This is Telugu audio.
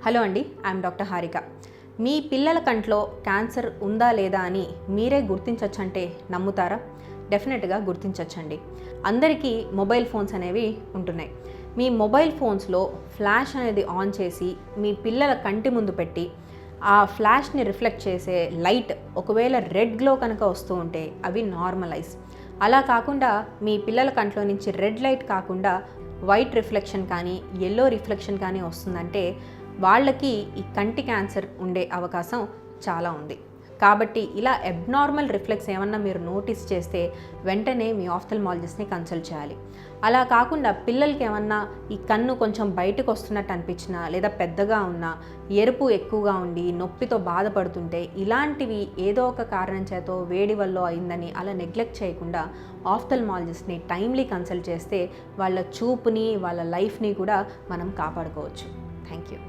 హలో అండి, ఐఎమ్ డాక్టర్ హారిక. మీ పిల్లల కంట్లో క్యాన్సర్ ఉందా లేదా అని మీరే గుర్తించవచ్చంటే నమ్ముతారా? డెఫినెట్గా గుర్తించవచ్చండి. అందరికీ మొబైల్ ఫోన్స్ అనేవి ఉంటున్నాయి. మీ మొబైల్ ఫోన్స్లో ఫ్లాష్ అనేది ఆన్ చేసి మీ పిల్లల కంటి ముందు పెట్టి ఆ ఫ్లాష్ని రిఫ్లెక్ట్ చేసే లైట్ ఒకవేళ రెడ్ గ్లో కనుక వస్తూ ఉంటే అవి నార్మలైజ్. అలా కాకుండా మీ పిల్లల కంట్లో నుంచి రెడ్ లైట్ కాకుండా వైట్ రిఫ్లెక్షన్ కానీ ఎల్లో రిఫ్లెక్షన్ కానీ వస్తుందంటే వాళ్ళకి ఈ కంటి క్యాన్సర్ ఉండే అవకాశం చాలా ఉంది. కాబట్టి ఇలా అబ్నార్మల్ రిఫ్లెక్స్ ఏమన్నా మీరు నోటీస్ చేస్తే వెంటనే మీ ఆఫ్థల్మాలజిస్ట్ని కన్సల్ట్ చేయాలి. అలా కాకుండా పిల్లలకి ఏమన్నా ఈ కన్ను కొంచెం బయటకు వస్తున్నట్టు అనిపించినా లేదా పెద్దగా ఉన్నా ఎరుపు ఎక్కువగా ఉండి నొప్పితో బాధపడుతుంటే ఇలాంటివి ఏదో ఒక కారణం చేతో వేడి వల్ల అయిందని అలా నెగ్లెక్ట్ చేయకుండా ఆఫ్థల్మాలజిస్ట్ని టైమ్లీ కన్సల్ట్ చేస్తే వాళ్ళ చూపుని వాళ్ళ లైఫ్ని కూడా మనం కాపాడుకోవచ్చు. Thank you.